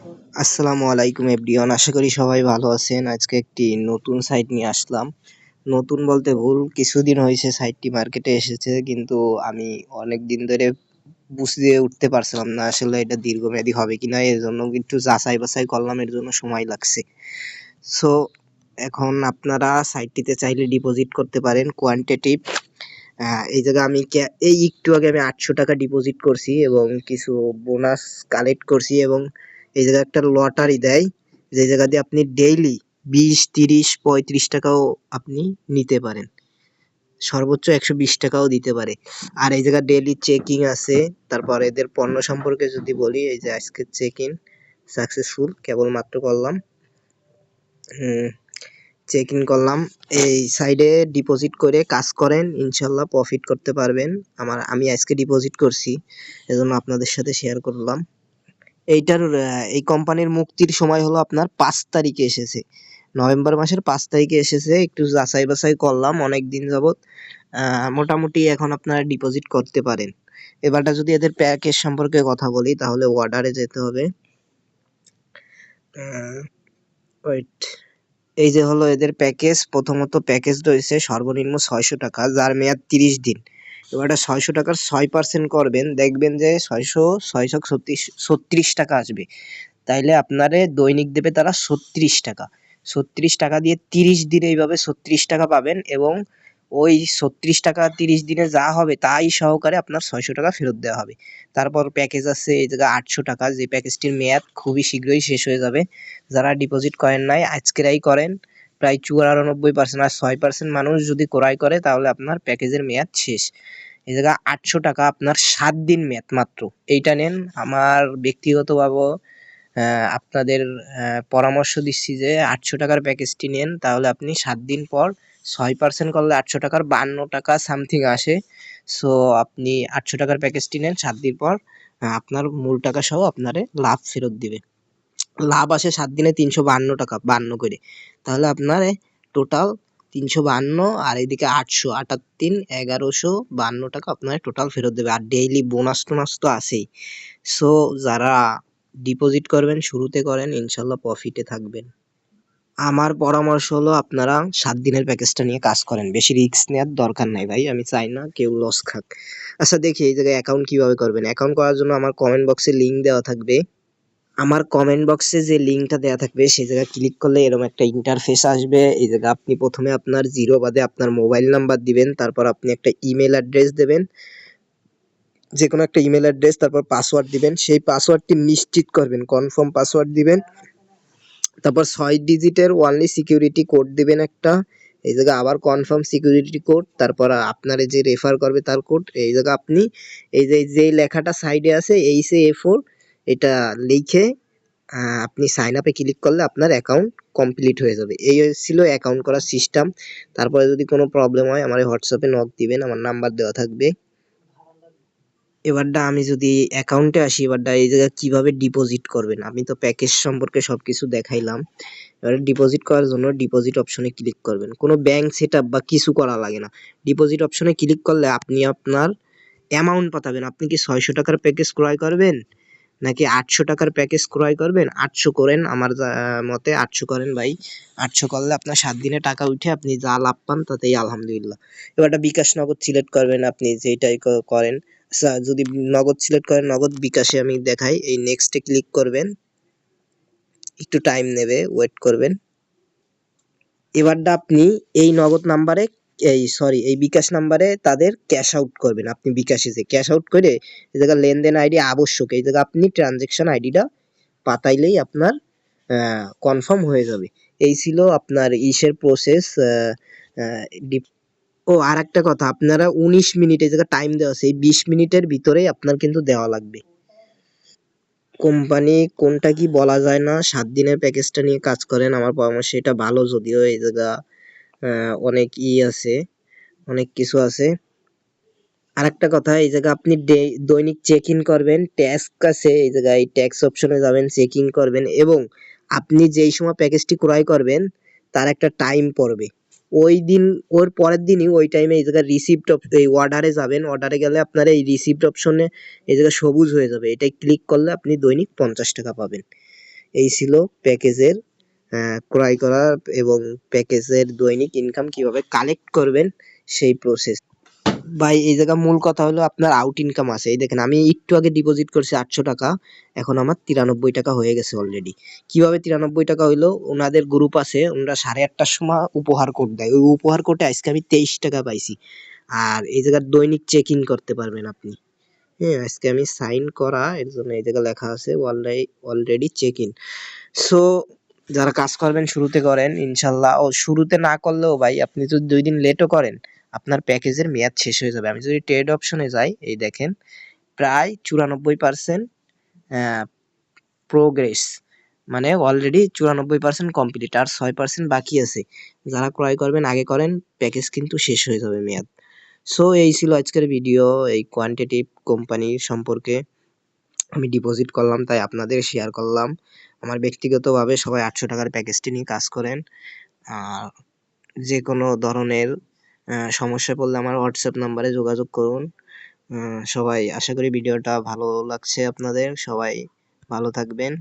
আসসালামু আলাইকুম এভরিওয়ান, আশা করি সবাই ভালো আছেন। আজকে একটি নতুন সাইট নিয়ে আসলাম। নতুন বলতে ভুল, কিছুদিন হয়েছে সাইটটি মার্কেটে এসেছে, কিন্তু আমি অনেক দিন ধরে বুঝে উঠতে পারছিলাম না আসলে এটা দীর্ঘমেয়াদী হবে কিনা। এর জন্য একটু যাচাই বাছাই করলাম, এর জন্য সময় লাগছে। সো এখন আপনারা সাইটটিতে চাইলে ডিপোজিট করতে পারেন কোয়ান্টিটিভ। এই জায়গায় এই একটু আগে আমি 800 টাকা ডিপোজিট করছি এবং কিছু বোনাস কালেক্ট করছি, এবং এই জায়গায় একটা লটারি দেয়, যে জায়গা দিয়ে আপনি ডেইলি 20, 30, 35 টাকাও আপনি নিতে পারেন, সর্বোচ্চ 120 টাকাও দিতে পারে। আর এই জায়গায় ডেইলি চেকিং আছে। তারপর এদের পণ্য সম্পর্কে যদি বলি, এই যে আজকে চেক ইন সাকসেসফুল কেবল মাত্র করলাম। চেক ইন করলাম। এই সাইডে ডিপোজিট করে কাজ করেন, ইনশাল্লাহ প্রফিট করতে পারবেন। আমি আজকে ডিপোজিট করছি, এজন্য আপনাদের সাথে শেয়ার করলাম। এই কোম্পানির মুক্তির সময় হলো আপনার 5 তারিখে এসেছে, নভেম্বর মাসের 5 তারিখে এসেছে। একটু যাচাই বাছাই করলাম অনেক দিন যাবত। মোটামুটি এখন আপনারা ডিপোজিট করতে পারেন। এবারটা যদি এদের প্যাকেজ সম্পর্কে কথা বলি, তাহলে অর্ডারে যেতে হবে। ওয়েট, এই যে হলো এদের প্যাকেজ। প্রথমত প্যাকেজ রয়েছে সর্বনিম্ন 600 টাকা, যার মেয়াদ 30 দিন। এবার 600 টাকার 6% করবেন, দেখবেন যে 600 636 টাকা আসবে। তাইলে আপনারে দৈনিক দেবে তারা 36 টাকা। 36 টাকা দিয়ে 30 দিনে এইভাবে 36 টাকা পাবেন, এবং ওই 36 টাকা 30 দিনে যা হবে তাই সহকারে আপনার 600 টাকা ফেরত দেওয়া হবে। তারপর প্যাকেজ আছে এই জায়গায় 800 টাকা, যে প্যাকেজটির মেয়াদ খুবই শীঘ্রই শেষ হয়ে যাবে। যারা ডিপোজিট করেন নাই, আজকেরাই করেন। প্রায় 94% আর 6% মানুষ যদি ক্রয় করে, তাহলে আপনার প্যাকেজের মেয়াদ শেষ। এই জায়গায় 800 টাকা আপনার 7 দিন মেয়াদ মাত্র। এইটা নেন। আমার ব্যক্তিগতভাবে আপনাদের পরামর্শ দিচ্ছি যে 800 টাকার প্যাকেজটি নেন, তাহলে আপনি 7 দিন পর 6% করলে 800 টাকার 52 টাকা সামথিং আসে। সো আপনি 800 টাকার প্যাকেজটি নেন, 7 দিন পর আপনার মূল টাকা সহ আপনারে লাভ ফেরত দিবে। লাভ আসে 7 দিনে 352 টাকা 52 করে। তাহলে আপনার টোটাল 352, আর এদিকে 800, 8 আর 3 1152 টাকা আপনার টোটাল ফেরত দেবে। আর ডেইলি বোনাস টোনাস তো আছেই। সো যারা ডিপোজিট করবেন শুরুতে করেন, ইনশাল্লাহ প্রফিটে থাকবেন। আমার পরামর্শ হলো আপনারা 7 দিনের প্যাকেজটা নিয়ে কাজ করেন, বেশি রিস্ক নেওয়ার দরকার নাই ভাই, আমি চাই না কেউ লস খাক। আচ্ছা দেখি এই জায়গায় অ্যাকাউন্ট কিভাবে করবেন। অ্যাকাউন্ট করার জন্য আমার কমেন্ট বক্সে লিংক দেওয়া থাকবে। আমার কমেন্ট বক্সে যে লিংকটা দেওয়া থাকবে সেই জায়গায় ক্লিক করলে এরকম একটা ইন্টারফেস আসবে। এই জায়গায় আপনি প্রথমে আপনার জিরো বাদে আপনার মোবাইল নাম্বার দিবেন, তারপর আপনি একটা ইমেল অ্যাড্রেস দেবেন, যে কোনো একটা ইমেল অ্যাড্রেস, তারপর পাসওয়ার্ড দিবেন। সেই পাসওয়ার্ডটি নিশ্চিত করবেন, কনফার্ম পাসওয়ার্ড দিবেন। তারপর 6 ডিজিটের ওয়ানলি সিকিউরিটি কোড দিবেন একটা। এই জায়গায় আবার কনফার্ম সিকিউরিটি কোড, তারপর আপনার যে রেফার করবে তার কোড। এই জায়গায় আপনি এই যে লেখাটা সাইডে আছে এইচ এ4, এটা লিখে আপনি সাইন আপে ক্লিক করলে আপনার অ্যাকাউন্ট কমপ্লিট হয়ে যাবে। এই ছিল অ্যাকাউন্ট করার সিস্টেম। তারপরে যদি কোনো প্রবলেম হয় আমার হোয়াটসঅ্যাপে নক দিবেন, আমার নাম্বার দেওয়া থাকবে। এবারটা আমি যদি অ্যাকাউন্টে আসি, এবারটা এই জায়গায় কিভাবে ডিপোজিট করবেন। আমি তো প্যাকেজ সম্পর্কে সবকিছু দেখাইলাম। এবারে ডিপোজিট করার জন্য ডিপোজিট অপশনে ক্লিক করবেন। কোনো ব্যাংক সেট আপ বা কিছু করা লাগে না। ডিপোজিট অপশনে ক্লিক করলে আপনি আপনার অ্যামাউন্ট পাঠাবেন। আপনি কি 600 টাকার প্যাকেজ ক্রয় করবেন নাকি 800 টাকার প্যাকেজ ক্রয় করবেন? 800 করেন, আমার মতে 800 করেন ভাই। 800 করলে আপনার 7 দিনে টাকা উঠে আপনি যা লাভ পান তাতেই আলহামদুলিল্লাহ। এবারটা বিকাশ নগদ সিলেক্ট করবেন, আপনি যেটাই করেন। আচ্ছা, যদি নগদ সিলেক্ট করেন, নগদ বিকাশে আমি দেখাই। এই নেক্সটে ক্লিক করবেন, একটু টাইম নেবে, ওয়েট করবেন। এবারটা আপনি এই নগদ নাম্বারে, এই বিকাশ নাম্বারে তাদের ক্যাশ আউট করবেন। আপনি বিকাশে যে ক্যাশ আউট করে এই জায়গায় লেনদেন আইডি আবশ্যক, এই জায়গায় আপনি ট্রানজেকশন আইডিটা পাতাইলেই আপনার কনফার্ম হয়ে যাবে। এই ছিল আপনার ইসের প্রসেস। ও আর একটা কথা, আপনারা 19 মিনিট, এই জায়গায় টাইম দেওয়া আছে, এই 20 মিনিটের ভিতরেই আপনার কিন্তু দেওয়া লাগবে। কোম্পানি কোনটা কি বলা যায় না। 7 দিনের প্যাকেজটা নিয়ে কাজ করেন, আমার পরামর্শ এটা ভালো। যদিও এই জায়গা অনেক আছে, অনেক কিছু আছে। আরেকটা কথা, এই জায়গা আপনি দৈনিক চেক ইন করবেন, ট্যাক্স আছে এই জায়গায়, ট্যাক্স অপশনে যাবেন, চেক ইন করবেন, এবং আপনি যেই সময় প্যাকেজটি ক্রয় করবেন তার একটা টাইম পড়বে। ওই দিন, ওর পরের দিনই ওই টাইমে এই জায়গায় রিসিপ্ট, এই অর্ডারে যাবেন। অর্ডারে গেলে আপনার এই রিসিপ্ট অপশনে এই জায়গায় সবুজ হয়ে যাবে, এটাই ক্লিক করলে আপনি দৈনিক 50 টাকা পাবেন। এই ছিল প্যাকেজের ক্রয় করা এবং প্যাকেজের দৈনিক ইনকাম কিভাবে কালেক্ট করবেন সেই প্রসেস। ভাই এই জায়গা মূল কথা হলো আপনার আউট ইনকাম আছে। এই দেখেন আমি একটু আগে ডিপোজিট করছি 800 টাকা, এখন আমার 93 টাকা হয়ে গেছে অলরেডি। কিভাবে 93 টাকা হইলো? ওনাদের গ্রুপ আছে, ওনারা 8:30টার সময় উপহার কোড দেয়, ওই উপহার কোডে আজকে আমি 23 টাকা পাইছি। আর এই জায়গার দৈনিক চেক ইন করতে পারবেন আপনি। হ্যাঁ, আজকে আমি সাইন করা, এর জন্য এই জায়গায় লেখা আছে অলরেডি চেক ইন। সো যারা কাজ করবেন শুরুতে করেন ইনশাল্লাহ। ও শুরুতে না করলেও ভাই আপনি যদি 2 দিন লেটও করেন আপনার প্যাকেজের মেয়াদ শেষ হয়ে যাবে। আমি যদি ট্রেড অপশনে যাই, এই দেখেন প্রায় 94% প্রোগ্রেস, মানে অলরেডি 94% কমপ্লিট, আর 6% বাকি আছে। যারা ক্রয় করবেন আগে করেন, প্যাকেজ কিন্তু শেষ হয়ে যাবে মেয়াদ। সো এই ছিল আজকের ভিডিও, এই কোয়ান্টিটিভ কোম্পানি সম্পর্কে। আমি ডিপোজিট করলাম তাই আপনাদের শেয়ার করলাম। আমার ব্যক্তিগতভাবে সবাই 800 টাকার প্যাকেজটি নিয়ে কাজ করেন। আর যে কোনো ধরনের সমস্যা পড়লে আমার হোয়াটসঅ্যাপ নাম্বারে যোগাযোগ করুন। সবাই আশা করি ভিডিওটা ভালো লাগছে আপনাদের, সবাই ভালো থাকবেন।